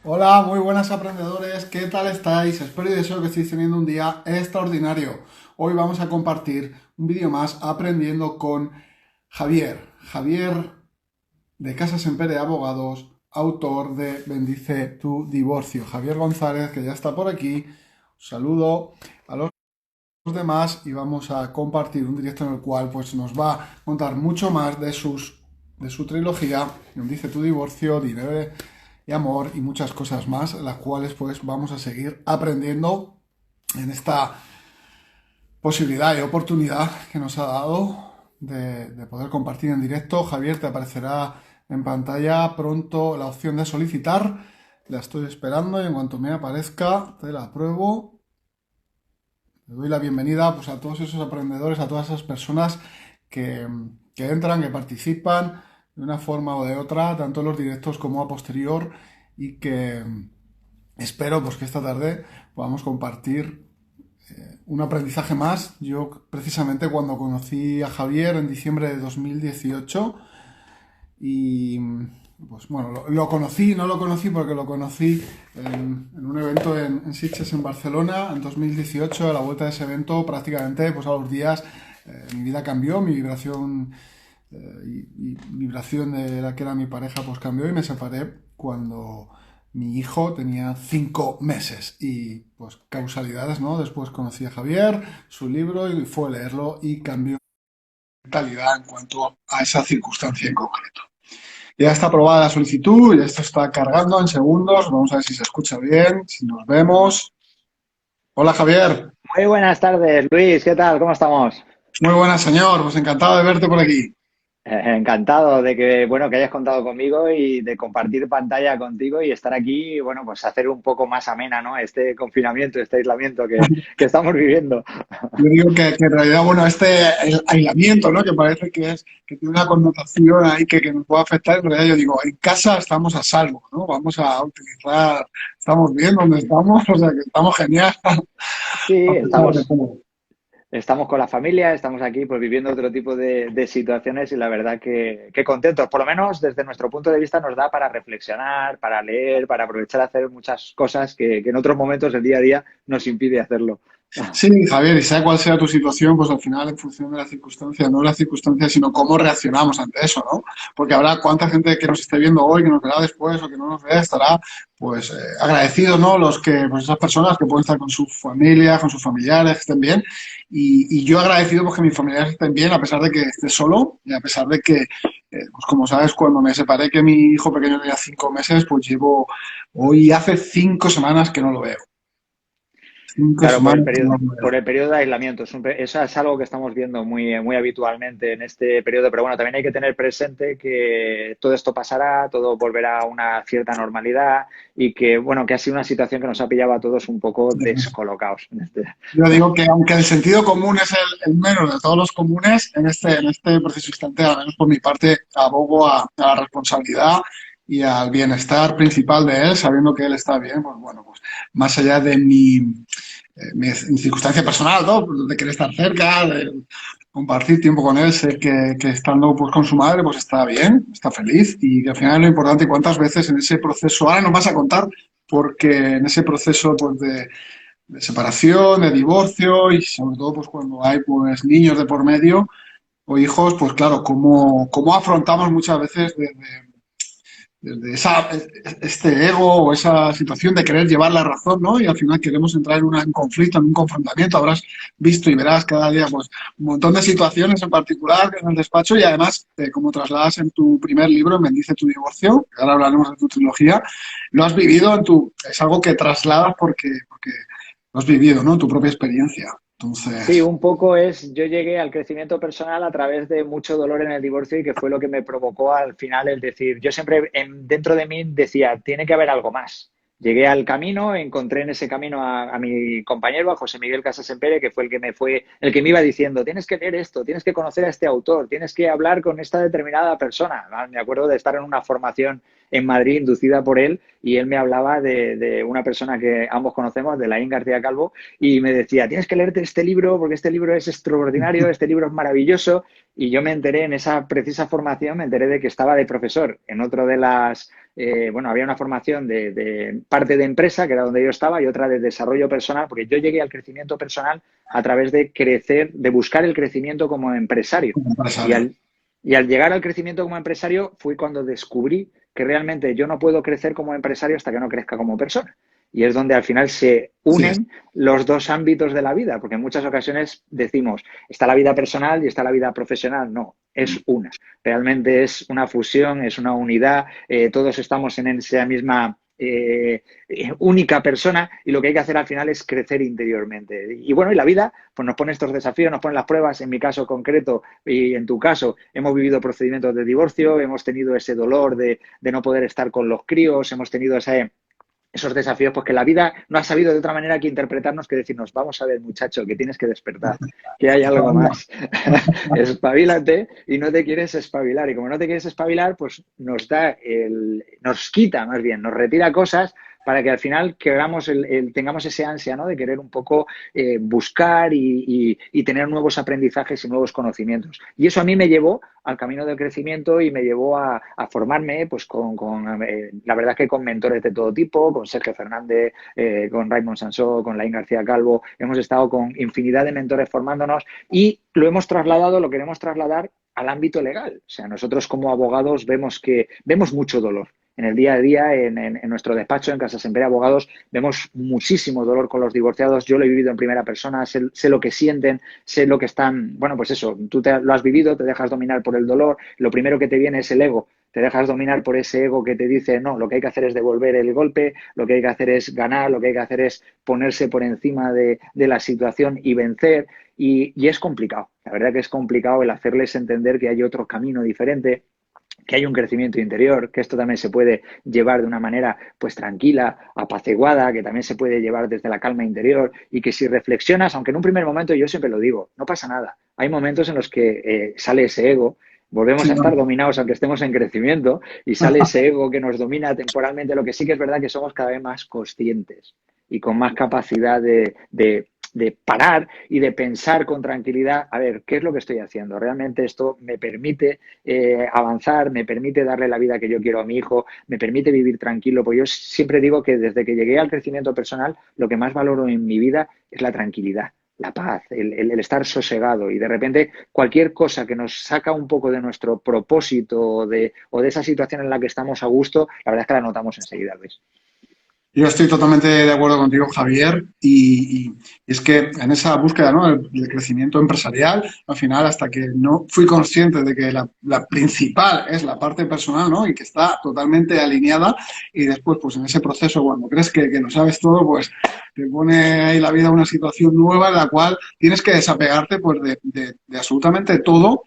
Hola, muy buenas aprendedores, ¿qué tal estáis? Espero y deseo que estéis teniendo un día extraordinario. Hoy vamos a compartir un vídeo más aprendiendo con Javier de Casa Sempere Abogados, autor de Bendice tu divorcio. Javier González, que ya está por aquí. Un saludo a los demás y vamos a compartir un directo en el cual pues, nos va a contar mucho más de su trilogía, Bendice tu divorcio, Dinero y amor y muchas cosas más, las cuales pues vamos a seguir aprendiendo en esta posibilidad y oportunidad que nos ha dado de poder compartir en directo. Javier, te aparecerá en pantalla pronto la opción de solicitar. La estoy esperando y en cuanto me aparezca te la apruebo. Le doy la bienvenida pues, a todos esos aprendedores, a todas esas personas que, que entran, que participan de una forma o de otra, tanto en los directos como a posterior, y que espero pues, que esta tarde podamos compartir un aprendizaje más. Yo precisamente cuando conocí a Javier en diciembre de 2018 y pues bueno, lo conocí, no lo conocí porque lo conocí en un evento en Sitges, en Barcelona, en 2018. A la vuelta de ese evento, prácticamente pues a los días, mi vida cambió, mi vibración y vibración de la que era mi pareja pues cambió y me separé cuando mi hijo tenía 5 meses y pues causalidades, ¿no? Después conocí a Javier, su libro y fue a leerlo y cambió mi mentalidad en cuanto a esa circunstancia en concreto. Ya está aprobada la solicitud, ya esto está cargando en segundos, vamos a ver si se escucha bien, si nos vemos. Hola Javier, Muy buenas tardes, Luis, ¿qué tal? ¿Cómo estamos? muy buenas señor, pues encantado de verte por aquí. Encantado de que, bueno, que hayas contado conmigo y de compartir pantalla contigo y estar aquí, bueno, pues hacer un poco más amena, ¿no? Este confinamiento, este aislamiento que estamos viviendo. Yo digo que en realidad, bueno, este aislamiento, ¿no? Que parece que es que tiene una connotación ahí que nos puede afectar. En realidad, yo digo, en casa estamos a salvo, ¿no? Vamos a utilizar, estamos bien donde estamos, o sea que estamos genial Sí, a pesar de estamos, todo. estamos con la familia, estamos aquí pues viviendo otro tipo de situaciones y la verdad que contentos. Por lo menos desde nuestro punto de vista nos da para reflexionar, para leer, para aprovechar a hacer muchas cosas que en otros momentos el día a día nos impide hacerlo. Sí, Javier, y sea cual sea tu situación, pues al final, en función de la circunstancia, no la circunstancia, sino cómo reaccionamos ante eso, ¿no? Porque habrá cuánta gente que nos esté viendo hoy, que nos verá después o que no nos vea, estará pues agradecido, ¿no? Pues esas personas que pueden estar con su familia, con sus familiares, que estén bien. Y yo agradecido porque mis familiares estén bien, a pesar de que esté solo y a pesar de que, pues como sabes, cuando me separé, que mi hijo pequeño tenía 5 meses, pues llevo, hoy hace 5 semanas que no lo veo. Cinco Claro, semanas que no lo por veo. el periodo de aislamiento. Eso es algo que estamos viendo muy habitualmente en este periodo, pero bueno, también hay que tener presente que todo esto pasará, todo volverá a una cierta normalidad y que, bueno, que ha sido una situación que nos ha pillado a todos un poco descolocados. Yo digo que aunque el sentido común es el menos de todos los comunes, en este preciso instante, al menos por mi parte, abogo a la responsabilidad y al bienestar principal de él, sabiendo que él está bien, pues bueno, pues más allá de mi circunstancia personal, ¿no? De querer estar cerca, de compartir tiempo con él, sé que estando pues con su madre, pues está bien, está feliz y que al final es lo importante y cuántas veces en ese proceso, ahora nos vas a contar, porque en ese proceso pues de separación, de divorcio y sobre todo pues cuando hay pues niños de por medio o hijos, pues claro, cómo afrontamos muchas veces desde este ego o esa situación de querer llevar la razón, ¿no? Y al final queremos entrar en un conflicto, en un confrontamiento. Habrás visto y verás cada día pues un montón de situaciones en particular en el despacho y además, como trasladas en tu primer libro, en Bendice tu divorcio, que ahora hablaremos de tu trilogía, lo has vivido es algo que trasladas porque lo has vivido, ¿no? Tu propia experiencia. Sí, Entonces, un poco yo llegué al crecimiento personal a través de mucho dolor en el divorcio y que fue lo que me provocó al final el decir, yo siempre dentro de mí decía, tiene que haber algo más. Llegué al camino, encontré en ese camino a mi compañero, a José Miguel Casas Empere, que fue el que me iba diciendo, tienes que leer esto, tienes que conocer a este autor, tienes que hablar con esta determinada persona. Me acuerdo de estar en una formación en Madrid inducida por él y él me hablaba de una persona que ambos conocemos, de Laín García Calvo, y me decía, tienes que leerte este libro porque este libro es extraordinario, este libro es maravilloso. Y yo me enteré en esa precisa formación, me enteré de que estaba de profesor en otro bueno, había una formación de parte de empresa, que era donde yo estaba, y otra de desarrollo personal, porque yo llegué al crecimiento personal a través de crecer, de buscar el crecimiento como empresario. Como Y empresario. al, y al llegar al crecimiento como empresario fue cuando descubrí que realmente yo no puedo crecer como empresario hasta que no crezca como persona. Y es donde al final se Sí, es. unen los dos ámbitos de la vida, porque en muchas ocasiones decimos, está la vida personal y está la vida profesional. No, es una. Realmente es una fusión, es una unidad, todos estamos en esa misma única persona y lo que hay que hacer al final es crecer interiormente. Y bueno, y la vida pues nos pone estos desafíos, nos pone las pruebas. En mi caso concreto y en tu caso, hemos vivido procedimientos de divorcio, hemos tenido ese dolor de no poder estar con los críos, hemos tenido esos desafíos, pues que la vida no ha sabido de otra manera que interpretarnos que decirnos, vamos a ver, muchacho, que tienes que despertar, que hay algo más. Espabilate y no te quieres espabilar. Y como no te quieres espabilar, pues nos quita más bien, nos retira cosas para que al final tengamos ese ansia, ¿no? De querer un poco buscar y tener nuevos aprendizajes y nuevos conocimientos. Y eso a mí me llevó al camino del crecimiento y me llevó a formarme pues la verdad es que con mentores de todo tipo, con Sergio Fernández, con Raymond Sansó, con Laín García Calvo. Hemos estado con infinidad de mentores formándonos y lo queremos trasladar al ámbito legal. O sea, nosotros como abogados vemos mucho dolor. En el día a día, en nuestro despacho, en Casa Semper Abogados, vemos muchísimo dolor con los divorciados. Yo lo he vivido en primera persona, sé lo que sienten, sé lo que están. Bueno, pues eso, lo has vivido, te dejas dominar por el dolor. Lo primero que te viene es el ego. Te dejas dominar por ese ego que te dice, no, lo que hay que hacer es devolver el golpe, lo que hay que hacer es ganar, lo que hay que hacer es ponerse por encima de la situación y vencer. Y es complicado. La verdad que es complicado el hacerles entender que hay otro camino diferente, que hay un crecimiento interior, que esto también se puede llevar de una manera pues tranquila, apaciguada, que también se puede llevar desde la calma interior y que si reflexionas, aunque en un primer momento yo siempre lo digo, no pasa nada. Hay momentos en los que sale ese ego, volvemos Sí, a no. estar dominados aunque estemos en crecimiento y sale ese ego que nos domina temporalmente. Lo que sí que es verdad que somos cada vez más conscientes y con más capacidad de parar y de pensar con tranquilidad, a ver, ¿qué es lo que estoy haciendo? ¿Realmente esto me permite avanzar, me permite darle la vida que yo quiero a mi hijo, me permite vivir tranquilo? Pues yo siempre digo que desde que llegué al crecimiento personal, lo que más valoro en mi vida es la tranquilidad, la paz, el estar sosegado y de repente cualquier cosa que nos saca un poco de nuestro propósito o de esa situación en la que estamos a gusto, la verdad es que la notamos enseguida, Luis. Yo estoy totalmente de acuerdo contigo, Javier, y es que en esa búsqueda, ¿no? del crecimiento empresarial, al final, hasta que no fui consciente de que la principal es la parte personal, ¿no? Y que está totalmente alineada, y después, pues en ese proceso, cuando crees que lo sabes todo, pues te pone ahí la vida en una situación nueva en la cual tienes que desapegarte pues de absolutamente todo.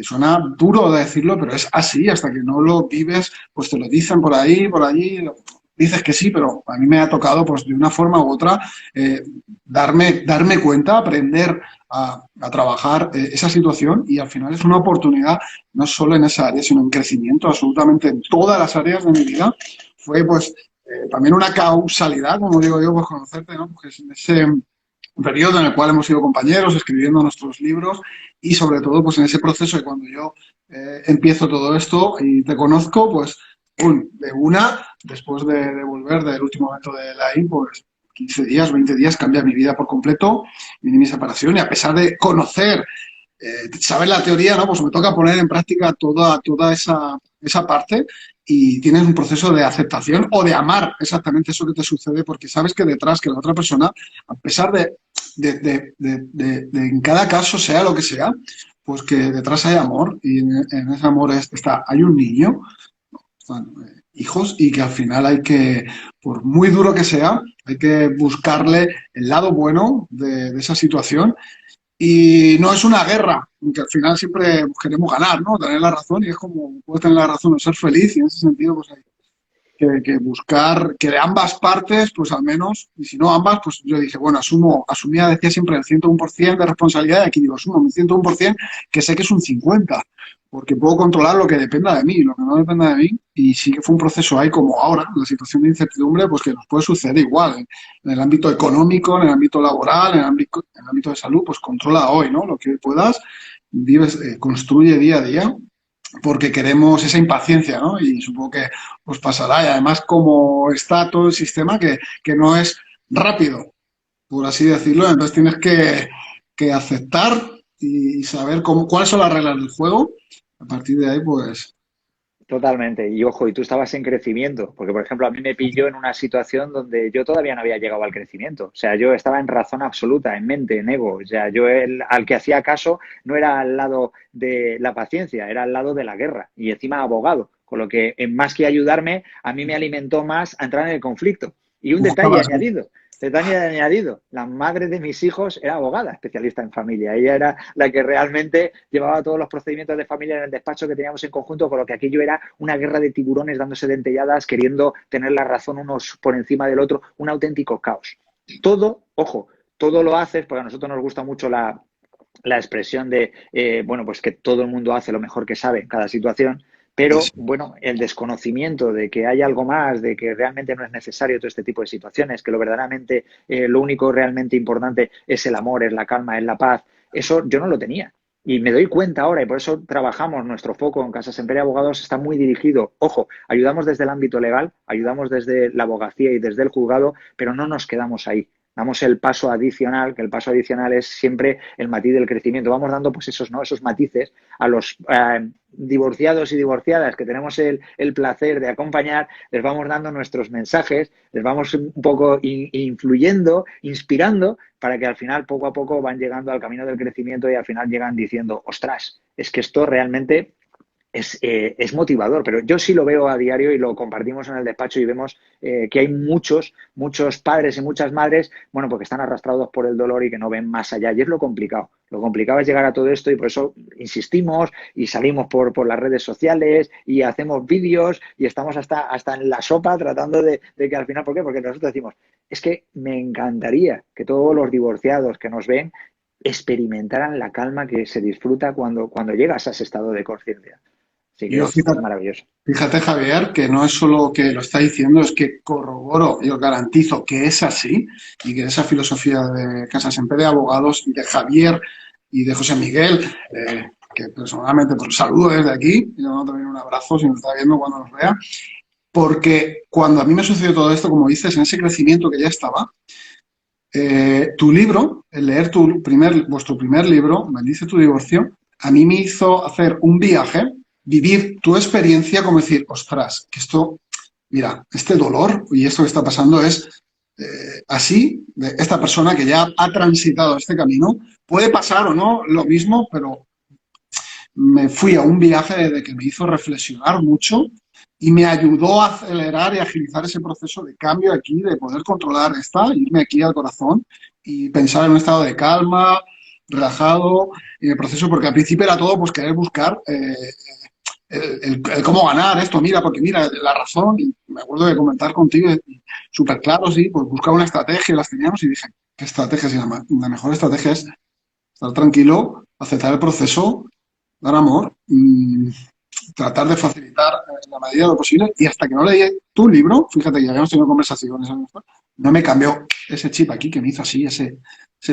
Suena duro decirlo, pero es así, hasta que no lo vives, pues te lo dicen por ahí, por allí, dices que sí, pero a mí me ha tocado, pues de una forma u otra, darme cuenta, aprender a trabajar esa situación, y al final es una oportunidad no solo en esa área, sino en crecimiento absolutamente en todas las áreas de mi vida. Fue pues también una causalidad, como digo yo, pues conocerte, ¿no? Porque es en ese periodo en el cual hemos sido compañeros, escribiendo nuestros libros, y sobre todo pues en ese proceso de cuando yo empiezo todo esto y te conozco, pues de una, después de volver del último evento de la I, pues 15 días, 20 días, cambia mi vida por completo, mi separación, y a pesar de conocer, saber la teoría, ¿no? Pues me toca poner en práctica toda esa parte, y tienes un proceso de aceptación o de amar exactamente eso que te sucede, porque sabes que detrás, que la otra persona, a pesar de en cada caso, sea lo que sea, pues que detrás hay amor, y en ese amor hay un niño, hijos, y que al final hay que, por muy duro que sea, hay que buscarle el lado bueno de esa situación. Y no es una guerra, aunque al final siempre queremos ganar, ¿no? Tener la razón, y es como, puedes tener la razón o ser feliz, y en ese sentido, pues hay que buscar que de ambas partes, pues al menos, y si no ambas, pues yo dije, bueno, asumía, decía siempre el 101% de responsabilidad, y aquí digo, asumo mi 101%, que sé que es un 50%, porque puedo controlar lo que dependa de mí, lo que no dependa de mí, y sí que fue un proceso ahí como ahora, la situación de incertidumbre, pues que nos puede suceder igual, en el ámbito económico, en el ámbito laboral, en el ámbito de salud, pues controla hoy, ¿no? Lo que puedas, vives, construye día a día, porque queremos esa impaciencia, ¿no? Y supongo que os pasará. Y además, como está todo el sistema, que no es rápido, por así decirlo, entonces tienes que aceptar y saber cuáles son las reglas del juego. A partir de ahí, pues, Totalmente. Y ojo, y tú estabas en crecimiento, porque por ejemplo a mí me pilló en una situación donde yo todavía no había llegado al crecimiento. O sea, yo estaba en razón absoluta, en mente, en ego. O sea, yo al que hacía caso no era al lado de la paciencia, era al lado de la guerra y encima abogado. Con lo que, en más que ayudarme, a mí me alimentó más a entrar en el conflicto. Y un detalle buscabas. añadido. Detalle añadido, la madre de mis hijos era abogada, especialista en familia. Ella era la que realmente llevaba todos los procedimientos de familia en el despacho que teníamos en conjunto, con lo que aquello era una guerra de tiburones dándose dentelladas, queriendo tener la razón unos por encima del otro, un auténtico caos. Todo, ojo, todo lo haces, porque a nosotros nos gusta mucho la expresión de, bueno, pues que todo el mundo hace lo mejor que sabe en cada situación, pero bueno, el desconocimiento de que hay algo más, de que realmente no es necesario todo este tipo de situaciones, que lo verdaderamente, lo único realmente importante es el amor, es la calma, es la paz, eso yo no lo tenía. Y me doy cuenta ahora, y por eso trabajamos, nuestro foco en Casa Semper y Abogados está muy dirigido, ojo, ayudamos desde el ámbito legal, ayudamos desde la abogacía y desde el juzgado, pero no nos quedamos ahí. Damos el paso adicional, que el paso adicional es siempre el matiz del crecimiento. Vamos dando pues esos, ¿no? Esos matices a los divorciados y divorciadas que tenemos el placer de acompañar, les vamos dando nuestros mensajes, les vamos un poco influyendo, inspirando, para que al final poco a poco van llegando al camino del crecimiento y al final llegan diciendo, ostras, es que esto realmente es motivador, pero yo sí lo veo a diario y lo compartimos en el despacho y vemos que hay muchos padres y muchas madres, bueno, porque están arrastrados por el dolor y que no ven más allá. Y es lo complicado. Lo complicado es llegar a todo esto y por eso insistimos y salimos por las redes sociales y hacemos vídeos y estamos hasta en la sopa tratando de que al final, ¿por qué? Porque nosotros decimos, es que me encantaría que todos los divorciados que nos ven experimentaran la calma que se disfruta cuando llegas a ese estado de conciencia. Así que Yo es fíjate, maravilloso. fíjate, Javier, que no es solo que lo está diciendo, es que corroboro y os garantizo que es así y que esa filosofía de Casa Semper de Abogados y de Javier y de José Miguel, que personalmente pues saludo desde aquí y le mando también un abrazo si nos está viendo cuando nos vea, porque cuando a mí me sucedió todo esto, como dices, en ese crecimiento que ya estaba, tu libro, el leer vuestro primer libro, Bendice tu divorcio, a mí me hizo hacer un viaje, vivir tu experiencia, como decir, ostras, que esto, mira, este dolor y esto que está pasando es así, de esta persona que ya ha transitado este camino, puede pasar o no lo mismo, pero me fui a un viaje de que me hizo reflexionar mucho y me ayudó a acelerar y agilizar ese proceso de cambio aquí, de poder controlar irme aquí al corazón y pensar en un estado de calma, relajado en el proceso, porque al principio era todo pues querer buscar el cómo ganar esto, mira, porque mira, la razón, y me acuerdo de comentar contigo, súper claro, sí, pues buscaba una estrategia, las teníamos y dije, ¿qué estrategia se llama? La mejor estrategia es estar tranquilo, aceptar el proceso, dar amor, tratar de facilitar en la medida de lo posible y hasta que no leí tu libro, fíjate que ya habíamos tenido conversaciones, no me cambió ese chip aquí que me hizo así, ese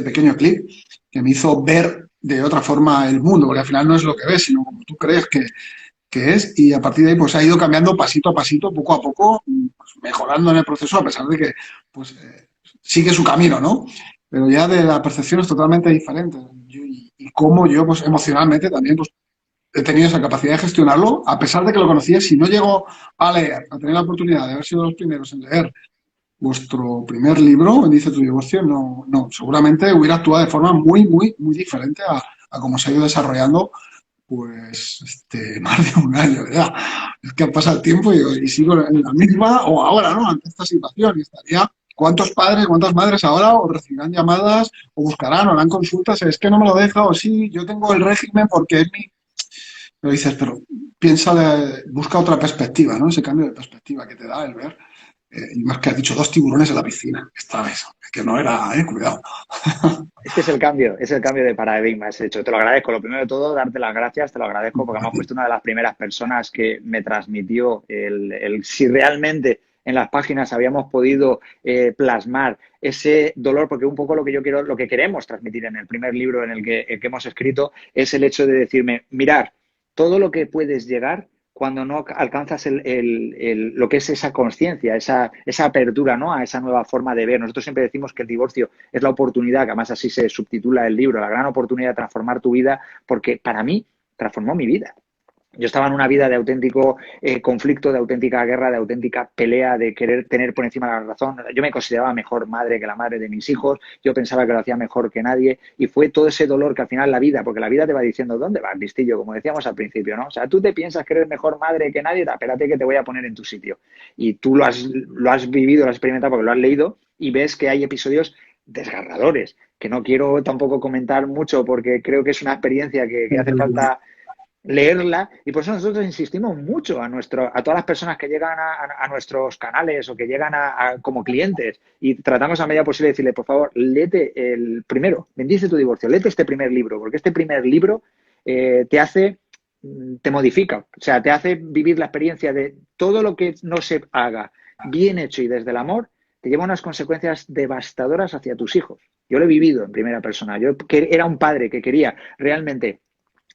pequeño clip, que me hizo ver de otra forma el mundo, porque al final no es lo que ves, sino como tú crees que es, y a partir de ahí pues ha ido cambiando pasito a pasito, poco a poco, pues, mejorando en el proceso, a pesar de que pues sigue su camino, ¿no? Pero ya de la percepción es totalmente diferente. Y cómo yo pues emocionalmente también pues he tenido esa capacidad de gestionarlo, a pesar de que lo conocía, si no llego a leer, a tener la oportunidad de haber sido los primeros en leer vuestro primer libro, Bendice tu divorcio, no, seguramente hubiera actuado de forma muy diferente a cómo se ha ido desarrollando pues más de un año ya. Es que pasa el tiempo y sigo en la misma, o ahora, ¿no? Ante esta situación. Y estaría, ¿cuántos padres, cuántas madres ahora o recibirán llamadas o buscarán o harán consultas? Es que no me lo deja, o sí, yo tengo el régimen porque es mi. Pero dices, pero piensa, busca otra perspectiva, ¿no? Ese cambio de perspectiva que te da el ver. Y más que has dicho, dos tiburones en la piscina. Esta vez, que no era, cuidado. Es el cambio de paradigma, ese hecho. Te lo agradezco. Lo primero de todo, darte las gracias, te lo agradezco porque además fuiste una de las primeras personas que me transmitió el si realmente en las páginas habíamos podido plasmar ese dolor, porque un poco lo que yo quiero, lo que queremos transmitir en el primer libro en el que hemos escrito es el hecho de decirme, mirar, todo lo que puedes llegar cuando no alcanzas lo que es esa conciencia, esa apertura, ¿no?, a esa nueva forma de ver. Nosotros siempre decimos que el divorcio es la oportunidad, que además así se subtitula el libro, la gran oportunidad de transformar tu vida, porque para mí transformó mi vida. Yo estaba en una vida de auténtico conflicto, de auténtica guerra, de auténtica pelea, de querer tener por encima la razón. Yo me consideraba mejor madre que la madre de mis hijos, yo pensaba que lo hacía mejor que nadie y fue todo ese dolor que al final la vida, porque la vida te va diciendo, ¿dónde vas, listillo? Como decíamos al principio, ¿no? O sea, tú te piensas que eres mejor madre que nadie, espérate que te voy a poner en tu sitio. Y tú lo has vivido, lo has experimentado porque lo has leído y ves que hay episodios desgarradores, que no quiero tampoco comentar mucho porque creo que es una experiencia que hace falta leerla y por eso nosotros insistimos mucho a todas las personas que llegan a nuestros canales o que llegan como clientes y tratamos a medida posible de decirle, por favor, léete el primero, bendice tu divorcio, léete este primer libro, porque este primer libro te modifica, o sea, te hace vivir la experiencia de todo lo que no se haga bien hecho y desde el amor, te lleva unas consecuencias devastadoras hacia tus hijos. Yo lo he vivido en primera persona, yo que era un padre que quería realmente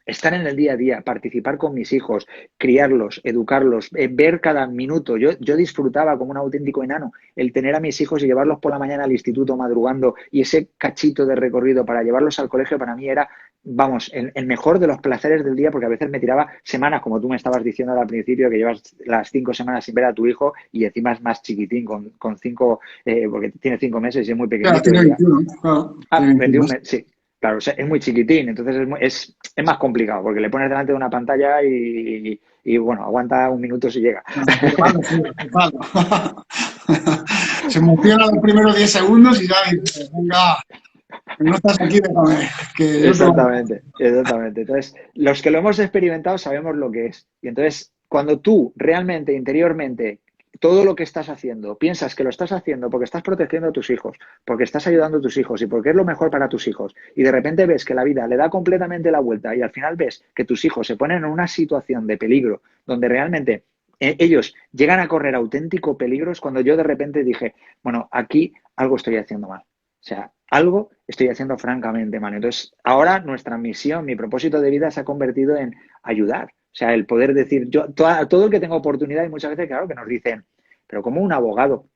estar en el día a día, participar con mis hijos, criarlos, educarlos, ver cada minuto. Yo disfrutaba como un auténtico enano el tener a mis hijos y llevarlos por la mañana al instituto madrugando y ese cachito de recorrido para llevarlos al colegio para mí era, vamos, el mejor de los placeres del día porque a veces me tiraba semanas, como tú me estabas diciendo al principio, que llevas las 5 semanas sin ver a tu hijo y encima es más chiquitín, con 5, porque tiene 5 meses y es muy Claro, pequeñito. tiene 21, claro, tiene 21 22. meses, sí. Claro, o sea, es muy chiquitín, entonces es más complicado porque le pones delante de una pantalla y, bueno, aguanta un minuto si llega. Vale, sí, vale. Se emociona los primeros 10 segundos y ya dice, venga, no estás aquí, déjame, que yo te voy a... Exactamente, exactamente. Entonces, los que lo hemos experimentado sabemos lo que es. Y entonces, cuando tú realmente, interiormente, todo lo que estás haciendo, piensas que lo estás haciendo porque estás protegiendo a tus hijos, porque estás ayudando a tus hijos y porque es lo mejor para tus hijos, y de repente ves que la vida le da completamente la vuelta y al final ves que tus hijos se ponen en una situación de peligro donde realmente ellos llegan a correr auténtico peligro, es cuando yo de repente dije, bueno, aquí algo estoy haciendo mal. O sea, algo estoy haciendo francamente mal. Entonces, ahora nuestra misión, mi propósito de vida se ha convertido en ayudar. O sea, el poder decir, yo, todo el que tenga oportunidad, y muchas veces, claro, que nos dicen, pero como un abogado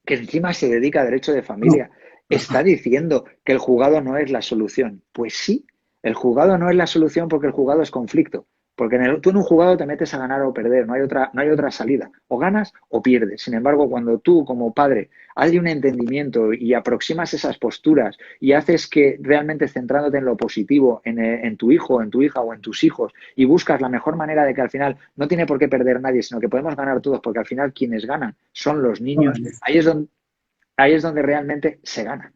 que encima se dedica a derecho de No, familia, está diciendo que el juzgado no es la solución. Pues sí, el juzgado no es la solución porque el juzgado es conflicto. Porque tú en un juzgado te metes a ganar o perder, no hay otra salida. O ganas o pierdes. Sin embargo, cuando tú como padre hay un entendimiento y aproximas esas posturas y haces que realmente centrándote en lo positivo, en tu hijo, en tu hija o en tus hijos y buscas la mejor manera de que al final no tiene por qué perder nadie, sino que podemos ganar todos, porque al final quienes ganan son los niños, ahí es donde realmente se gana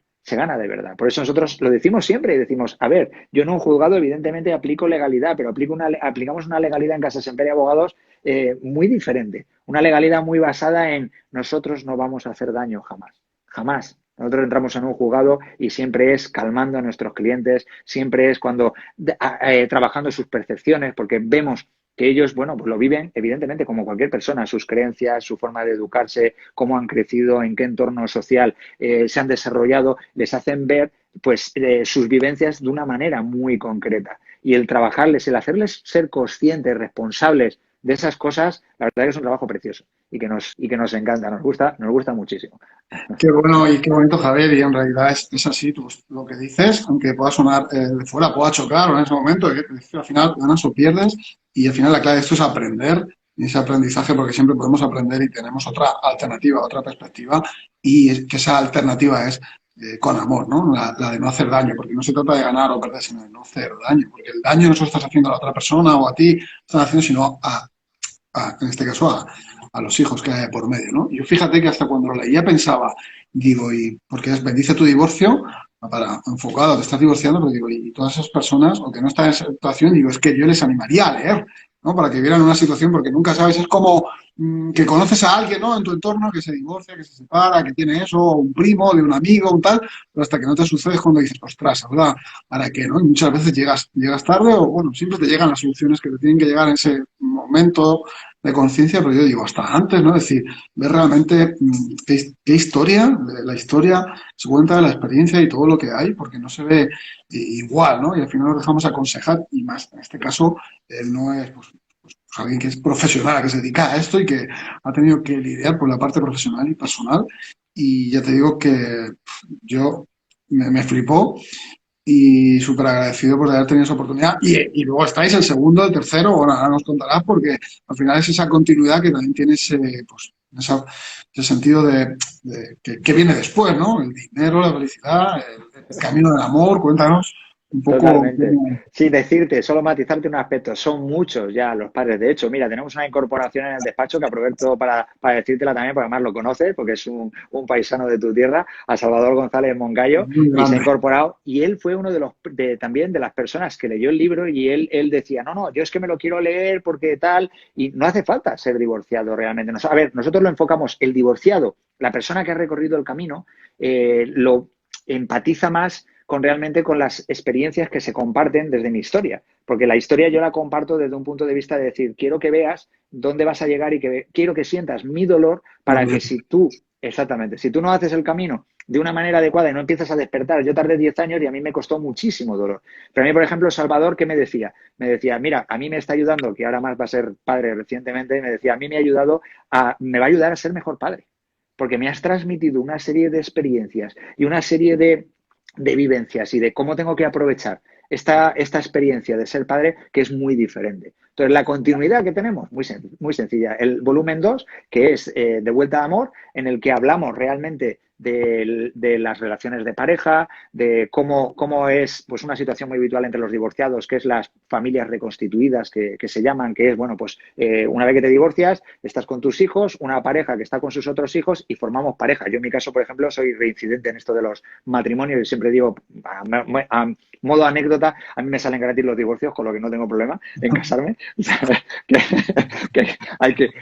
de verdad. Por eso nosotros lo decimos siempre y decimos, a ver, yo en un juzgado evidentemente aplico legalidad, pero aplicamos una legalidad en Casa Semper y Abogados muy diferente. Una legalidad muy basada en nosotros no vamos a hacer daño jamás, jamás. Nosotros entramos en un juzgado y siempre es calmando a nuestros clientes, siempre es trabajando sus percepciones, porque vemos que ellos, bueno, pues lo viven, evidentemente, como cualquier persona, sus creencias, su forma de educarse, cómo han crecido, en qué entorno social se han desarrollado, les hacen ver, pues, sus vivencias de una manera muy concreta. Y el trabajarles, el hacerles ser conscientes, responsables de esas cosas, la verdad que es un trabajo precioso y que nos encanta, nos gusta muchísimo. Qué bueno y qué bonito, Javier, y en realidad es así, tú, lo que dices, aunque pueda sonar de fuera, pueda chocar o en ese momento, que al final ganas o pierdes, y al final la clave de esto es aprender, y ese aprendizaje, porque siempre podemos aprender y tenemos otra alternativa, otra perspectiva, y que esa alternativa es con amor, ¿no? La de no hacer daño, porque no se trata de ganar o perder, sino de no hacer daño, porque el daño no se lo estás haciendo a la otra persona o a ti, estás haciendo, sino en este caso a los hijos que hay por medio, ¿no? Yo fíjate que hasta cuando lo leía pensaba, digo, ¿y por qué bendice tu divorcio? Para enfocado, te estás divorciando, pero digo, y todas esas personas, o que no están en esa situación, digo, es que yo les animaría a leer, ¿no? Para que vieran una situación, porque nunca sabes, es como que conoces a alguien, ¿no? En tu entorno que se divorcia, que se separa, que tiene eso, o un primo, de un amigo, un tal, pero hasta que no te sucede es cuando dices, ostras, ¿verdad? ¿Para qué, no? Y muchas veces llegas tarde o, bueno, siempre te llegan las soluciones que te tienen que llegar en ese momento de conciencia, pero yo digo, hasta antes, ¿no? Es decir, ver realmente qué historia, la historia se cuenta de la experiencia y todo lo que hay, porque no se ve igual, ¿no? Y al final nos dejamos aconsejar, y más en este caso, él no es pues, alguien que es profesional, que se dedica a esto y que ha tenido que lidiar con la parte profesional y personal. Y ya te digo que yo me flipó y súper agradecido por haber tenido esa oportunidad. Y luego estáis el segundo, el tercero, bueno, ahora nos contarás porque al final es esa continuidad que también tiene pues, ese sentido de que viene después, ¿no? El dinero, la felicidad, el camino del amor. Cuéntanos un poco Totalmente. cómo... Sí, decirte, solo matizarte un aspecto. Son muchos ya los padres. De hecho, mira, tenemos una incorporación en el despacho que aprovecho para decírtela también, porque además lo conoces, porque es un paisano de tu tierra, a Salvador González Mongallo, Muy y se ha grande. incorporado. Y él fue uno de los también de las personas que leyó el libro y él decía, no, no, yo es que me lo quiero leer porque tal, y no hace falta ser divorciado realmente. A ver, nosotros lo enfocamos, el divorciado, la persona que ha recorrido el camino, lo empatiza más realmente con las experiencias que se comparten desde mi historia. Porque la historia yo la comparto desde un punto de vista de decir, quiero que veas dónde vas a llegar y quiero que sientas mi dolor para que si tú, exactamente, si tú no haces el camino de una manera adecuada y no empiezas a despertar, yo tardé 10 años y a mí me costó muchísimo dolor. Pero a mí, por ejemplo, Salvador, ¿qué me decía? Me decía, mira, a mí me está ayudando, que ahora más va a ser padre recientemente, me decía, a mí me ha ayudado me va a ayudar a ser mejor padre. Porque me has transmitido una serie de experiencias y una serie de vivencias y de cómo tengo que aprovechar esta experiencia de ser padre, que es muy diferente. Entonces, la continuidad que tenemos, muy sencilla. El volumen 2 que es De vuelta a amor, en el que hablamos realmente de las relaciones de pareja, de cómo es pues una situación muy habitual entre los divorciados, que es las familias reconstituidas, que se llaman, que es, bueno, pues una vez que te divorcias, estás con tus hijos, una pareja que está con sus otros hijos y formamos pareja. Yo en mi caso, por ejemplo, soy reincidente en esto de los matrimonios y siempre digo, a modo anécdota, a mí me salen gratis los divorcios, con lo que no tengo problema en casarme.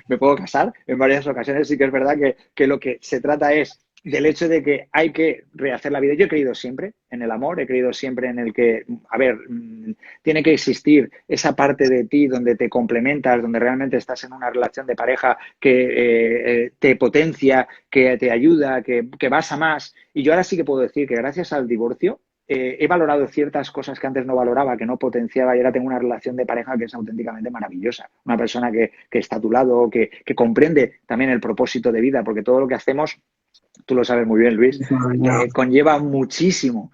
Me puedo casar en varias ocasiones. Sí que es verdad que lo que se trata es del hecho de que hay que rehacer la vida. Yo he creído siempre en el amor, he creído siempre en el que, a ver, tiene que existir esa parte de ti donde te complementas, donde realmente estás en una relación de pareja que te potencia, que te ayuda, que vas a más. Y yo ahora sí que puedo decir que gracias al divorcio he valorado ciertas cosas que antes no valoraba, que no potenciaba y ahora tengo una relación de pareja que es auténticamente maravillosa. Una persona que está a tu lado, que comprende también el propósito de vida, porque todo lo que hacemos tú lo sabes muy bien, Luis, conlleva muchísimo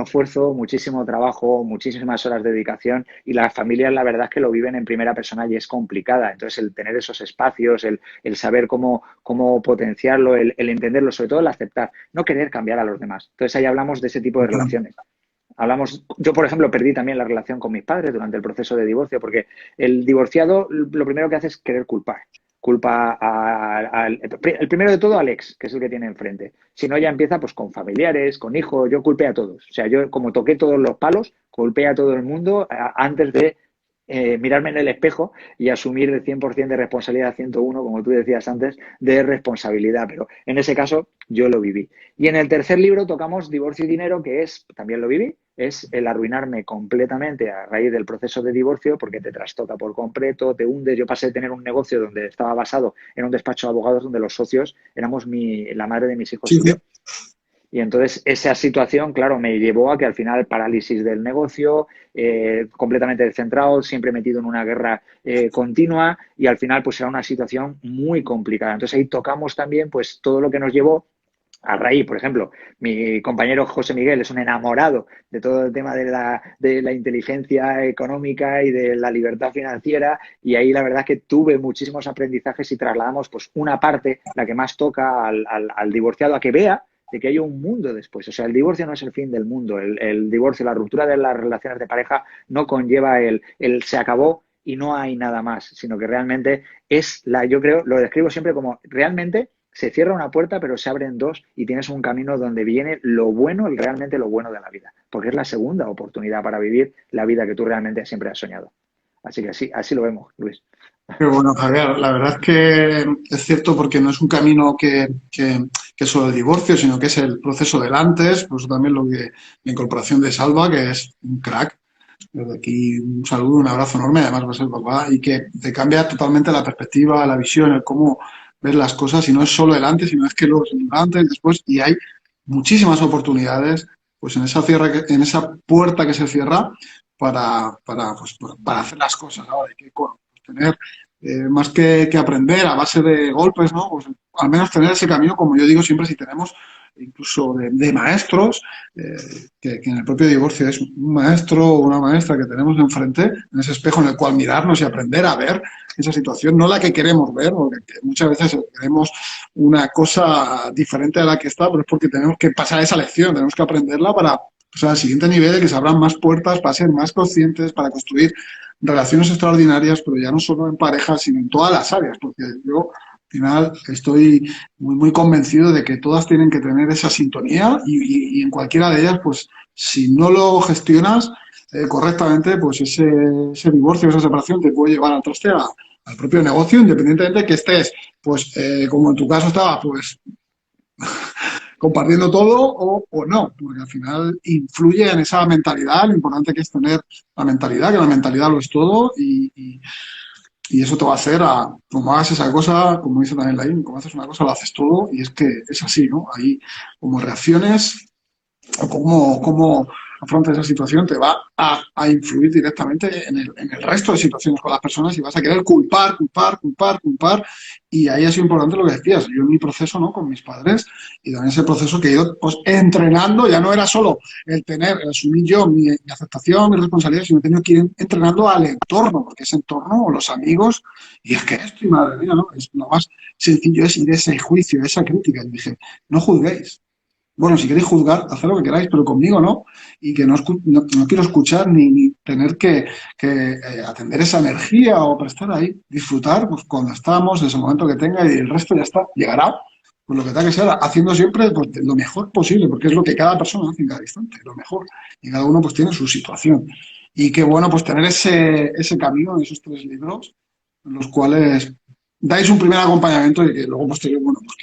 esfuerzo, muchísimo trabajo, muchísimas horas de dedicación y las familias la verdad es que lo viven en primera persona y es complicada. Entonces el tener esos espacios, el saber cómo potenciarlo, el entenderlo, sobre todo el aceptar, no querer cambiar a los demás. Entonces ahí hablamos de ese tipo de relaciones. Yo, por ejemplo, perdí también la relación con mis padres durante el proceso de divorcio, porque el divorciado lo primero que hace es querer culpar. El primero de todo, Alex, que es el que tiene enfrente. Si no, ya empieza pues con familiares, con hijos, yo culpé a todos. O sea, yo como toqué todos los palos, culpé a todo el mundo antes de mirarme en el espejo y asumir el 100% de responsabilidad, 101, como tú decías antes, de responsabilidad. Pero en ese caso yo lo viví. Y en el tercer libro tocamos divorcio y dinero, que también lo viví, es el arruinarme completamente a raíz del proceso de divorcio porque te trastoca por completo, te hunde. Yo pasé de tener un negocio donde estaba basado en un despacho de abogados donde los socios éramos la madre de mis hijos Sí, y sí. yo. Y entonces esa situación, claro, me llevó a que al final parálisis del negocio, completamente descentrado, siempre metido en una guerra continua y al final pues era una situación muy complicada. Entonces ahí tocamos también pues todo lo que nos llevó a raíz, por ejemplo, mi compañero José Miguel es un enamorado de todo el tema de la inteligencia económica y de la libertad financiera y ahí la verdad es que tuve muchísimos aprendizajes y trasladamos pues una parte, la que más toca al divorciado, a que vea de que hay un mundo después. O sea, el divorcio no es el fin del mundo. El divorcio, la ruptura de las relaciones de pareja no conlleva el se acabó y no hay nada más, sino que realmente yo creo, lo describo siempre como realmente se cierra una puerta, pero se abren dos y tienes un camino donde viene lo bueno y realmente lo bueno de la vida, porque es la segunda oportunidad para vivir la vida que tú realmente siempre has soñado. Así que así lo vemos, Luis. Qué bueno, Javier. La verdad es que es cierto porque no es un camino que es solo el divorcio, sino que es el proceso del antes, por eso también la incorporación de Salva, que es un crack. Desde aquí un saludo, un abrazo enorme, además va a ser papá, y que te cambia totalmente la perspectiva, la visión, el cómo ver las cosas, y no es solo el antes, sino es que luego es el antes, después, y hay muchísimas oportunidades, pues en esa puerta que se cierra, para hacer las cosas. Ahora hay que tener más que aprender a base de golpes, ¿no? Pues al menos tener ese camino, como yo digo siempre, si tenemos incluso de maestros, que en el propio divorcio es un maestro o una maestra que tenemos enfrente, en ese espejo en el cual mirarnos y aprender a ver esa situación, no la que queremos ver, porque muchas veces queremos una cosa diferente a la que está, pero es porque tenemos que pasar esa lección, tenemos que aprenderla para pasar al siguiente nivel, que se abran más puertas, para ser más conscientes, para construir relaciones extraordinarias, pero ya no solo en pareja, sino en todas las áreas, porque yo al final estoy muy convencido de que todas tienen que tener esa sintonía y en cualquiera de ellas, pues si no lo gestionas correctamente, pues ese divorcio, esa separación te puede llevar al traste al propio negocio, independientemente de que estés, pues como en tu caso estaba, pues compartiendo todo o no, porque al final influye en esa mentalidad, lo importante que es tener la mentalidad, que la mentalidad lo es todo y eso te va a hacer como hagas esa cosa, como dice también Laín, como haces una cosa, lo haces todo y es que es así, ¿no? Ahí como reacciones o cómo afrontas esa situación te va a influir directamente en el resto de situaciones con las personas y vas a querer culpar. Y ahí ha sido importante lo que decías. Yo en mi proceso, ¿no? Con mis padres y también ese proceso que he ido pues, entrenando, ya no era solo el asumir yo mi aceptación, mi responsabilidad, sino que he tenido que ir entrenando al entorno, porque ese entorno o los amigos, y es que esto, y madre mía, ¿no? Es lo más sencillo es ir a ese juicio, a esa crítica. Y dije, no juzguéis, bueno, si queréis juzgar, haced lo que queráis, pero conmigo no. Y que no quiero escuchar ni tener que atender esa energía o prestar ahí. Disfrutar pues, cuando estamos, ese momento que tenga y el resto ya está. Llegará, pues lo que tenga que ser, haciendo siempre pues, lo mejor posible, porque es lo que cada persona hace en cada instante, lo mejor. Y cada uno pues tiene su situación. Y qué bueno pues tener ese camino en esos 3 libros, en los cuales dais un primer acompañamiento y que luego posterior, bueno, pues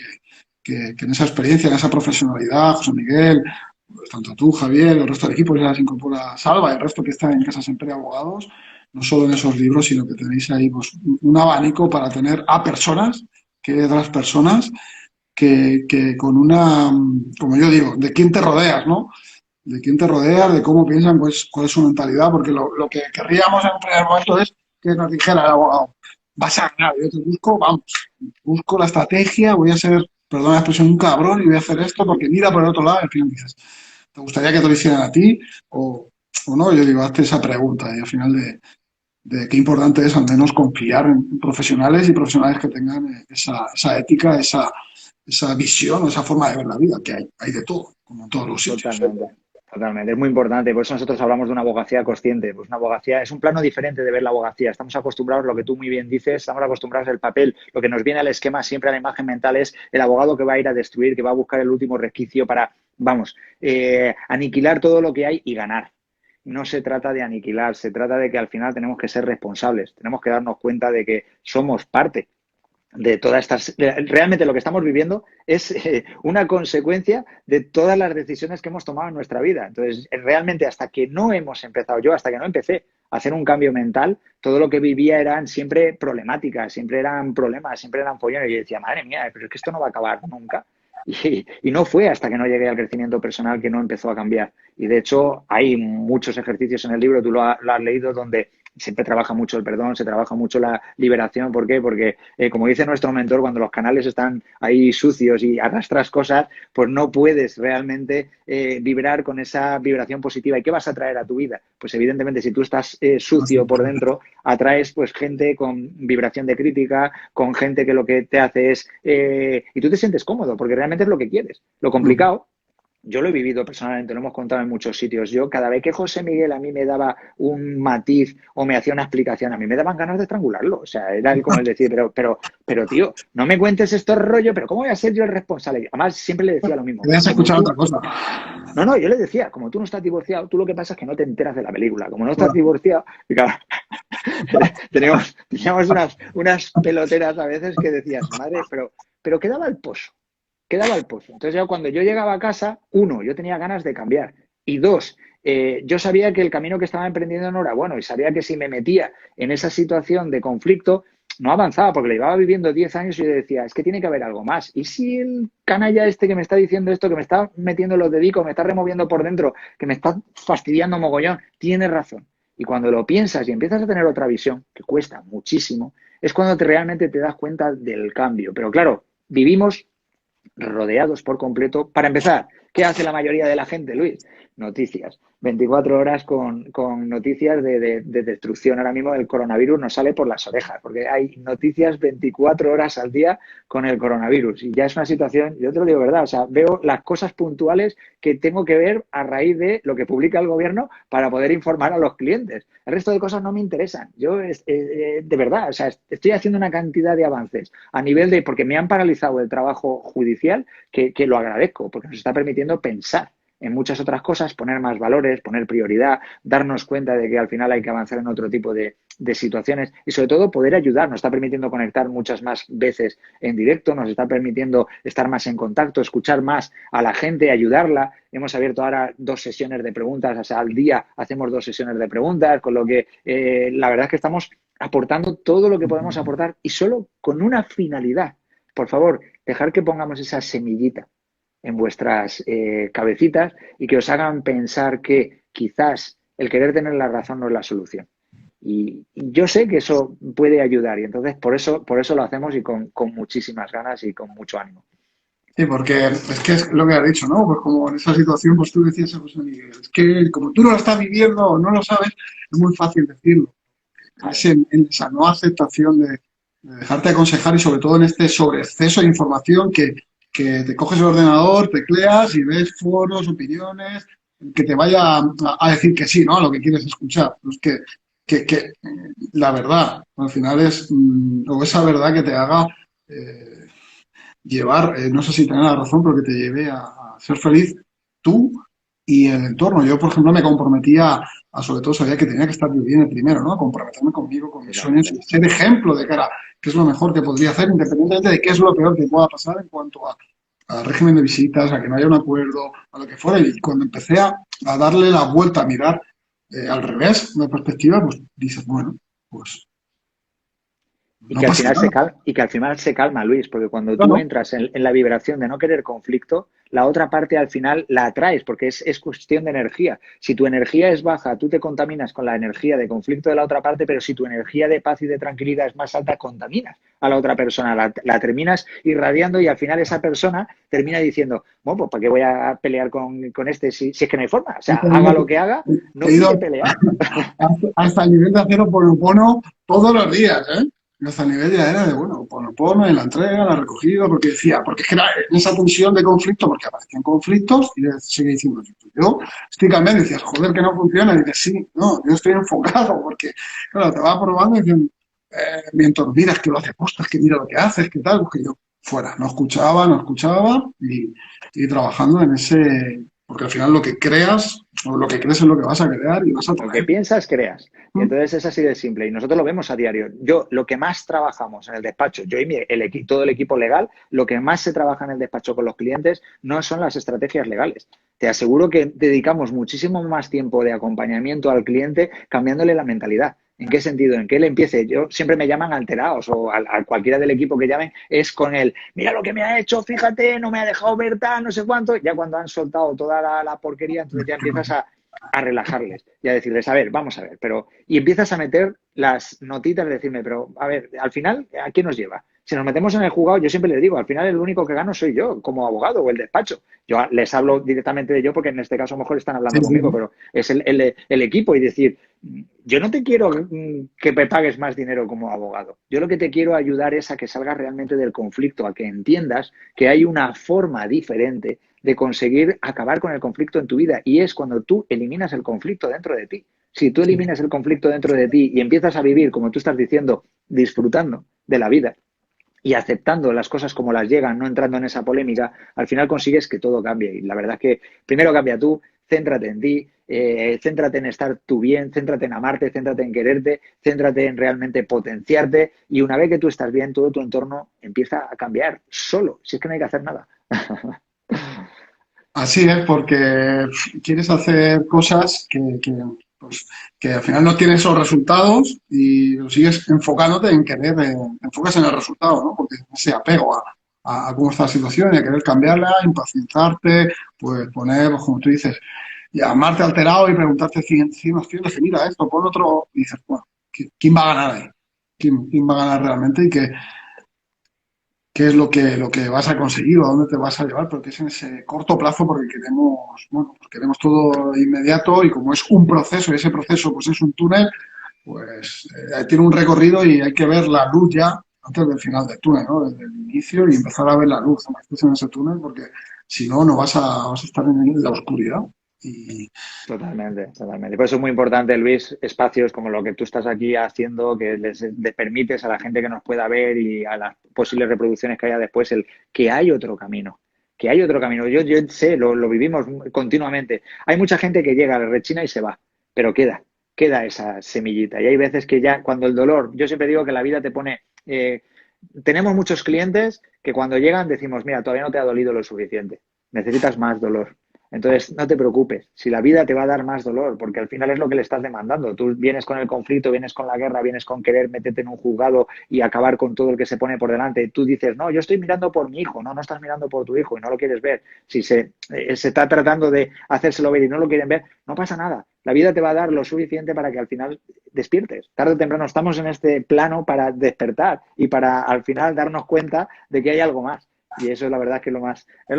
que en esa experiencia, en esa profesionalidad, José Miguel, pues, tanto tú, Javier, el resto del equipo, ya se incorpora Salva y el resto que está en Casa Siempre Abogados, no solo en esos libros, sino que tenéis ahí pues, un abanico para tener a personas, que otras personas, que con una, como yo digo, de quién te rodeas, ¿no? De quién te rodeas, de cómo piensan, pues, cuál es su mentalidad, porque lo que querríamos en un primer momento es que nos dijera el abogado, vas a ganar, yo te busco, vamos, busco la estrategia, voy a ser, perdón la expresión, un cabrón y voy a hacer esto porque mira por el otro lado y al final dices, ¿te gustaría que te lo hicieran a ti o no? Yo digo, hazte esa pregunta y al final de qué importante es al menos confiar en profesionales y profesionales que tengan esa ética, esa visión o esa forma de ver la vida, que hay de todo, como en todos los sitios. Totalmente, totalmente. Es muy importante. Por eso nosotros hablamos de una abogacía consciente. Pues una abogacía es un plano diferente de ver la abogacía. Estamos acostumbrados, lo que tú muy bien dices, estamos acostumbrados al papel. Lo que nos viene al esquema siempre a la imagen mental es el abogado que va a ir a destruir, que va a buscar el último resquicio para, vamos, aniquilar todo lo que hay y ganar. No se trata de aniquilar, se trata de que al final tenemos que ser responsables, tenemos que darnos cuenta de que somos parte de todas estas. Realmente lo que estamos viviendo es una consecuencia de todas las decisiones que hemos tomado en nuestra vida. Entonces, realmente hasta que no hemos empezado, yo hasta que no empecé a hacer un cambio mental, todo lo que vivía eran siempre problemáticas, siempre eran problemas, siempre eran follones. Y yo decía, madre mía, pero es que esto no va a acabar nunca. Y no fue hasta que no llegué al crecimiento personal que no empezó a cambiar. Y de hecho, hay muchos ejercicios en el libro, tú lo has leído, donde siempre trabaja mucho el perdón, se trabaja mucho la liberación. ¿Por qué? Porque, como dice nuestro mentor, cuando los canales están ahí sucios y arrastras cosas, pues no puedes realmente vibrar con esa vibración positiva. ¿Y qué vas a traer a tu vida? Pues evidentemente, si tú estás sucio por dentro, atraes pues gente con vibración de crítica, con gente que lo que te hace es... y tú te sientes cómodo, porque realmente es lo que quieres. Lo complicado, yo lo he vivido personalmente, lo hemos contado en muchos sitios. Yo, cada vez que José Miguel a mí me daba un matiz o me hacía una explicación, a mí me daban ganas de estrangularlo. O sea, era como el decir, pero tío, no me cuentes esto rollo, pero ¿cómo voy a ser yo el responsable? Además, siempre le decía lo mismo. Voy a escuchar otra cosa. No, yo le decía, como tú no estás divorciado, tú lo que pasa es que no te enteras de la película. Como no estás divorciado, y claro, teníamos unas peloteras a veces que decías, madre, pero quedaba el pozo. Quedaba el pozo. Entonces, ya cuando yo llegaba a casa, uno, yo tenía ganas de cambiar. Y dos, yo sabía que el camino que estaba emprendiendo no era bueno y sabía que si me metía en esa situación de conflicto, no avanzaba porque le llevaba viviendo 10 años y yo decía, es que tiene que haber algo más. ¿Y si el canalla este que me está diciendo esto, que me está metiendo los dedicos, me está removiendo por dentro, que me está fastidiando mogollón, tiene razón? Y cuando lo piensas y empiezas a tener otra visión, que cuesta muchísimo, es cuando realmente te das cuenta del cambio. Pero claro, vivimos rodeados por completo. Para empezar, ¿qué hace la mayoría de la gente, Luis? Noticias. 24 horas con noticias de destrucción. Ahora mismo el coronavirus nos sale por las orejas, porque hay noticias 24 horas al día con el coronavirus. Y ya es una situación, yo te lo digo verdad, o sea, veo las cosas puntuales que tengo que ver a raíz de lo que publica el gobierno para poder informar a los clientes. El resto de cosas no me interesan. Yo, de verdad, o sea, estoy haciendo una cantidad de avances a nivel de, porque me han paralizado el trabajo judicial, que lo agradezco, porque nos está permitiendo pensar en muchas otras cosas, poner más valores, poner prioridad, darnos cuenta de que al final hay que avanzar en otro tipo de situaciones y sobre todo poder ayudar. Nos está permitiendo conectar muchas más veces en directo, nos está permitiendo estar más en contacto, escuchar más a la gente, ayudarla. Hemos abierto ahora 2 sesiones de preguntas, o sea, al día hacemos 2 sesiones de preguntas, con lo que la verdad es que estamos aportando todo lo que podemos aportar y solo con una finalidad. Por favor, dejar que pongamos esa semillita en vuestras cabecitas y que os hagan pensar que quizás el querer tener la razón no es la solución. Y yo sé que eso puede ayudar y entonces por eso lo hacemos y con muchísimas ganas y con mucho ánimo. Sí, porque es que es lo que has dicho, ¿no? Pues como en esa situación, pues tú decías a José Miguel, es que como tú no lo estás viviendo o no lo sabes, es muy fácil decirlo. Claro. En esa no aceptación de dejarte aconsejar y sobre todo en este sobreexceso de información que te coges el ordenador, tecleas y ves foros, opiniones, que te vaya a decir que sí, ¿no? A lo que quieres escuchar. Pues que la verdad, al final es, o esa verdad que te haga eh, llevar, no sé si tener la razón, pero que te lleve a ser feliz tú y el entorno. Yo, por ejemplo, me comprometía sobre todo sabía que tenía que estar yo bien el primero, ¿no? A comprometerme conmigo, con mis sueños Exactamente. y ser ejemplo de cara, qué es lo mejor que podría hacer, independientemente de qué es lo peor que pueda pasar en cuanto a régimen de visitas, a que no haya un acuerdo, a lo que fuera. Y cuando empecé a darle la vuelta, a mirar al revés, una perspectiva, pues dices, bueno, pues Y no que al pasa final nada. se calma, Luis, porque cuando No, tú no. entras en la vibración de no querer conflicto, la otra parte al final la atraes, porque es cuestión de energía. Si tu energía es baja, tú te contaminas con la energía de conflicto de la otra parte, pero si tu energía de paz y de tranquilidad es más alta, contaminas a la otra persona, la terminas irradiando y al final esa persona termina diciendo, bueno, pues ¿para qué voy a pelear con este si es que no hay forma? O sea, haga lo que haga, no He quiere ido pelear. hasta el nivel de hacer oponopono todos los días, ¿eh? Hasta el nivel ya era de, bueno, oponopono en la entrega, la recogida, porque decía, porque es que era en esa tensión de conflicto, porque aparecían conflictos, y seguía diciendo, yo estoy cambiando, y decías, joder, que no funciona, y dices, sí, no, yo estoy enfocado, porque, claro, te va probando y dicen, mientras miras que lo hace postas, que mira lo que haces, que tal, pues que yo fuera, no escuchaba, y trabajando en ese, porque al final lo que creas, o lo que crees es lo que vas a crear y vas a Lo que traer. piensas, creas. Y ¿Mm? entonces es así de simple. Y nosotros lo vemos a diario. Yo, lo que más trabajamos en el despacho, yo y todo el equipo legal, lo que más se trabaja en el despacho con los clientes no son las estrategias legales. Te aseguro que dedicamos muchísimo más tiempo de acompañamiento al cliente cambiándole la mentalidad. ¿En qué sentido? En que él empiece. Yo siempre me llaman alterados o a cualquiera del equipo que llamen, es con él. Mira lo que me ha hecho, fíjate, no me ha dejado ver tal, no sé cuánto. Ya cuando han soltado toda la porquería, entonces ya empiezas a relajarles y a decirles, a ver, vamos a ver, pero, y empiezas a meter las notitas de decirme, pero, a ver, al final, ¿a qué nos lleva? Si nos metemos en el juzgado, yo siempre les digo, al final el único que gano soy yo, como abogado o el despacho. Yo les hablo directamente de yo porque en este caso a lo mejor están Sí, hablando sí. conmigo, pero es el equipo y decir, yo no te quiero que me pagues más dinero como abogado. Yo lo que te quiero ayudar es a que salgas realmente del conflicto, a que entiendas que hay una forma diferente de conseguir acabar con el conflicto en tu vida y es cuando tú eliminas el conflicto dentro de ti. Si tú Sí. eliminas el conflicto dentro de ti y empiezas a vivir, como tú estás diciendo, disfrutando de la vida y aceptando las cosas como las llegan, no entrando en esa polémica, al final consigues que todo cambie. Y la verdad es que primero cambia tú, céntrate en ti, céntrate en estar tú bien, céntrate en amarte, céntrate en quererte, céntrate en realmente potenciarte y una vez que tú estás bien, todo tu entorno empieza a cambiar solo, si es que no hay que hacer nada. Así es, porque quieres hacer cosas pues, que al final no tienes esos resultados y lo sigues enfocándote en querer, te enfocas en el resultado, ¿no? Porque ese apego a cómo está la situación y a querer cambiarla, impacientarte, pues poner, pues, como tú dices, llamarte alterado y preguntarte 100 opciones y mira esto, pon otro, y dices, bueno, ¿quién va a ganar ahí? ¿Quién va a ganar realmente? Y qué es lo que vas a conseguir o a dónde te vas a llevar, porque es en ese corto plazo porque queremos, bueno, pues queremos todo inmediato y como es un proceso y ese proceso pues es un túnel, pues tiene un recorrido y hay que ver la luz ya antes del final del túnel, ¿no? Desde el inicio y empezar a ver la luz cuando estés en ese túnel porque si no, no vas a estar en la oscuridad. Y Totalmente, totalmente. Por eso es muy importante, Luis, espacios como lo que tú estás aquí haciendo, que le permites a la gente que nos pueda ver y a las posibles reproducciones que haya después, el que hay otro camino, que hay otro camino. Yo sé, lo vivimos continuamente. Hay mucha gente que llega, rechina y se va, pero queda esa semillita. Y hay veces que ya, cuando el dolor, yo siempre digo que la vida te pone, tenemos muchos clientes que cuando llegan decimos, mira, todavía no te ha dolido lo suficiente, necesitas más dolor. Entonces, no te preocupes, si la vida te va a dar más dolor, porque al final es lo que le estás demandando. Tú vienes con el conflicto, vienes con la guerra, vienes con querer meterte en un juzgado y acabar con todo el que se pone por delante. Tú dices, no, yo estoy mirando por mi hijo, no, no estás mirando por tu hijo y no lo quieres ver. Si se está tratando de hacérselo ver y no lo quieren ver, no pasa nada. La vida te va a dar lo suficiente para que al final despiertes. Tarde o temprano estamos en este plano para despertar y para al final darnos cuenta de que hay algo más. Y eso la verdad es que es lo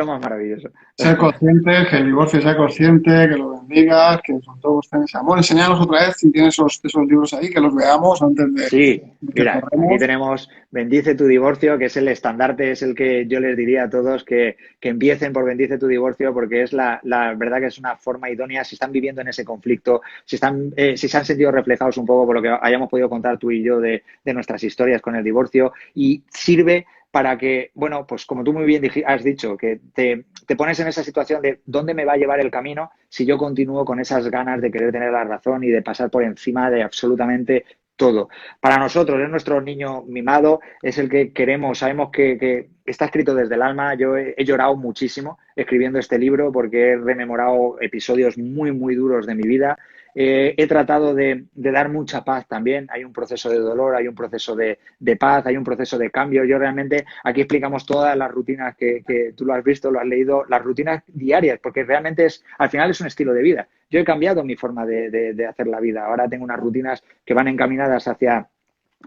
más maravilloso. ser consciente, que el divorcio sea consciente, que lo bendigas, que sobre todo busquen ese amor. Enseñanos otra vez si tienes esos libros ahí, que los veamos antes Sí, de que mira, aquí cerremos. tenemos Bendice tu divorcio, que es el estandarte, es el que yo les diría a todos que empiecen por Bendice tu divorcio, porque es la verdad que es una forma idónea, si están viviendo en ese conflicto, si se han sentido reflejados un poco por lo que hayamos podido contar tú y yo de nuestras historias con el divorcio, y sirve para que, bueno, pues como tú muy bien has dicho, que te pones en esa situación de dónde me va a llevar el camino si yo continúo con esas ganas de querer tener la razón y de pasar por encima de absolutamente todo. Para nosotros es nuestro niño mimado, es el que queremos, sabemos que está escrito desde el alma. Yo he llorado muchísimo escribiendo este libro porque he rememorado episodios muy, muy duros de mi vida. He tratado de dar mucha paz también. Hay un proceso de dolor, hay un proceso de paz, hay un proceso de cambio. Yo realmente aquí explicamos todas las rutinas que tú lo has visto, lo has leído, las rutinas diarias, porque realmente al final es un estilo de vida. Yo he cambiado mi forma de hacer la vida. Ahora tengo unas rutinas que van encaminadas hacia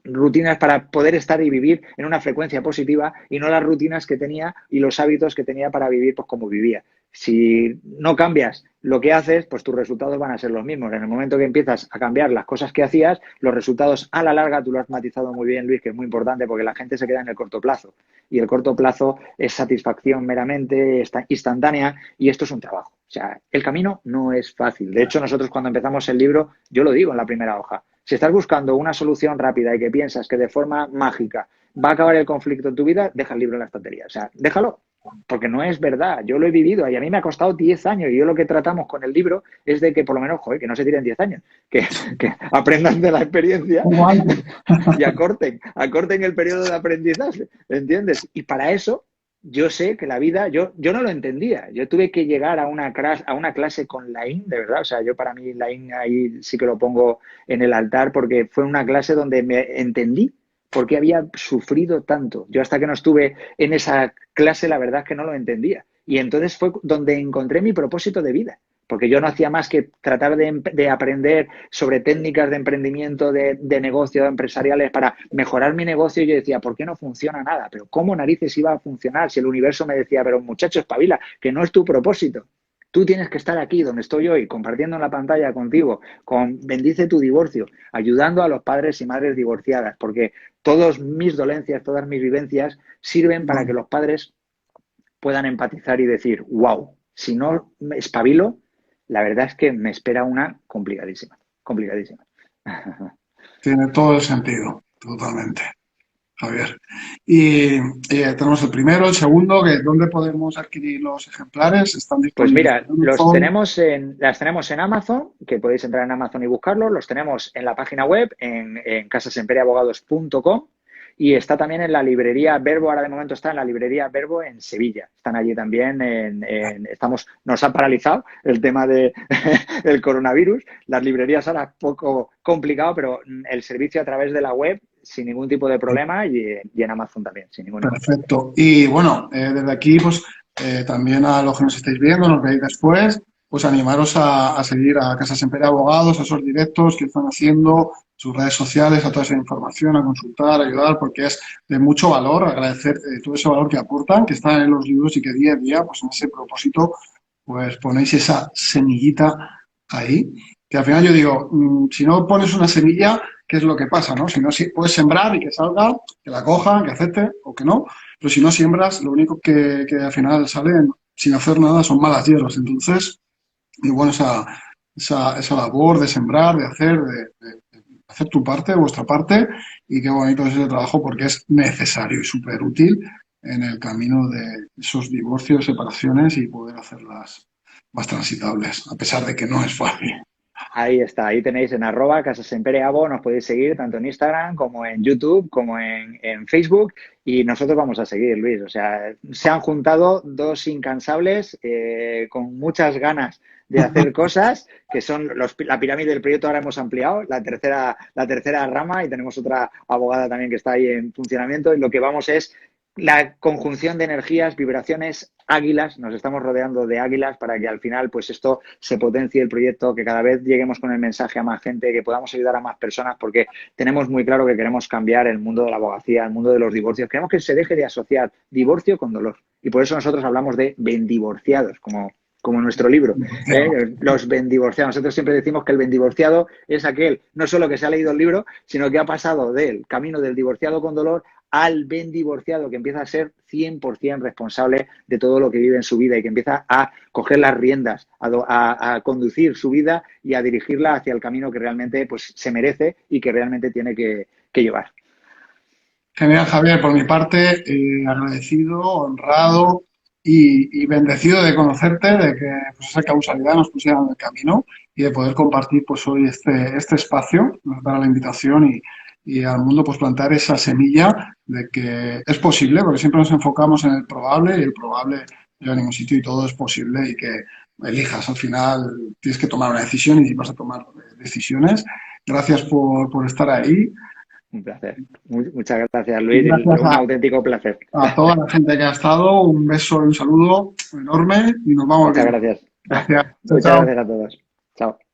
rutinas para poder estar y vivir en una frecuencia positiva y no las rutinas que tenía y los hábitos que tenía para vivir pues como vivía. Si no cambias lo que haces, pues tus resultados van a ser los mismos. En el momento que empiezas a cambiar las cosas que hacías, los resultados a la larga, tú lo has matizado muy bien, Luis, que es muy importante porque la gente se queda en el corto plazo y el corto plazo es satisfacción meramente instantánea y esto es un trabajo. O sea, el camino no es fácil. De hecho, nosotros cuando empezamos el libro, yo lo digo en la primera hoja, si estás buscando una solución rápida y que piensas que de forma mágica va a acabar el conflicto en tu vida, deja el libro en la estantería. O sea, déjalo, porque no es verdad. Yo lo he vivido y a mí me ha costado 10 años. Y yo lo que tratamos con el libro es de que por lo menos, joder, que no se tiren 10 años, que aprendan de la experiencia Como antes. y acorten el periodo de aprendizaje, ¿entiendes? Y para eso yo sé que la vida, yo no lo entendía. Yo tuve que llegar a una clase con Laín, de verdad. O sea, yo para mí Laín ahí sí que lo pongo en el altar porque fue una clase donde me entendí por qué había sufrido tanto. Yo hasta que no estuve en esa clase, la verdad es que no lo entendía. Y entonces fue donde encontré mi propósito de vida porque yo no hacía más que tratar de aprender sobre técnicas de emprendimiento, de negocio, empresariales para mejorar mi negocio. Y yo decía, ¿por qué no funciona nada? Pero ¿cómo narices iba a funcionar si el universo me decía, pero muchacho, espabila, que no es tu propósito? Tú tienes que estar aquí donde estoy hoy, compartiendo en la pantalla contigo, con Bendice tu divorcio, ayudando a los padres y madres divorciadas, porque todas mis dolencias, todas mis vivencias sirven para que los padres puedan empatizar y decir, wow, si no me espabilo, la verdad es que me espera una complicadísima, complicadísima. Tiene todo el sentido, totalmente, Javier. Y tenemos el primero, el segundo, que ¿dónde podemos adquirir los ejemplares? ¿Están Pues disponibles mira, en Amazon? las tenemos en Amazon, que podéis entrar en Amazon y buscarlos, los tenemos en la página web, en casasemperiabogados.com y está también en la librería Verbo, ahora de momento está en la librería Verbo en Sevilla. Están allí también, nos ha paralizado el tema del coronavirus, las librerías ahora es poco complicado, pero el servicio a través de la web sin ningún tipo de problema y en Amazon también, sin ningún inconveniente. Perfecto. Y bueno, desde aquí, pues también a los que nos estáis viendo, nos veis después. pues animaros a seguir a Casa Semper Abogados, a esos directos que están haciendo, sus redes sociales, a toda esa información, a consultar, a ayudar, porque es de mucho valor, agradecer todo ese valor que aportan, que está en los libros y que día a día, pues en ese propósito, pues ponéis esa semillita ahí, que al final yo digo, si no pones una semilla, ¿qué es lo que pasa, no? Si no, si puedes sembrar y que salga, que la cojan, que acepte o que no, pero si no siembras, lo único que al final sale sin hacer nada son malas hierbas. Entonces, y bueno, esa labor de sembrar, de hacer, de hacer tu parte, vuestra parte, y qué bonito es ese trabajo porque es necesario y súper útil en el camino de esos divorcios, separaciones y poder hacerlas más transitables, a pesar de que no es fácil. Ahí está, ahí tenéis en @casasempereabo, nos podéis seguir tanto en Instagram como en YouTube, como en Facebook y nosotros vamos a seguir, Luis. O sea, se han juntado dos incansables con muchas ganas de hacer cosas, que son la pirámide del proyecto. Ahora hemos ampliado la tercera rama y tenemos otra abogada también que está ahí en funcionamiento y lo que vamos es la conjunción de energías, vibraciones, águilas, nos estamos rodeando de águilas para que al final pues esto se potencie el proyecto, que cada vez lleguemos con el mensaje a más gente, que podamos ayudar a más personas, porque tenemos muy claro que queremos cambiar el mundo de la abogacía, el mundo de los divorcios. Queremos que se deje de asociar divorcio con dolor. Y por eso nosotros hablamos de bendivorciados, como en nuestro libro, los bendivorciados. Nosotros siempre decimos que el bendivorciado es aquel, no solo que se ha leído el libro, sino que ha pasado del camino del divorciado con dolor al bendivorciado, que empieza a ser 100% responsable de todo lo que vive en su vida y que empieza a coger las riendas, a conducir su vida y a dirigirla hacia el camino que realmente pues, se merece y que realmente tiene que llevar. Genial, Javier, por mi parte, agradecido, honrado y bendecido de conocerte, de que pues, esa causalidad nos pusiera en el camino y de poder compartir pues hoy este espacio, nos da la invitación y al mundo pues plantar esa semilla de que es posible, porque siempre nos enfocamos en el probable y el probable no lleva a ningún sitio y todo es posible y que elijas. Al final tienes que tomar una decisión y vas a tomar decisiones. Gracias por estar ahí. Un placer. Muchas gracias, Luis. Gracias Un auténtico placer. a toda la gente que ha estado. Un beso y un saludo enorme y nos vamos Muchas viendo. gracias. Gracias. Chao, Muchas chao. gracias a todos. Chao.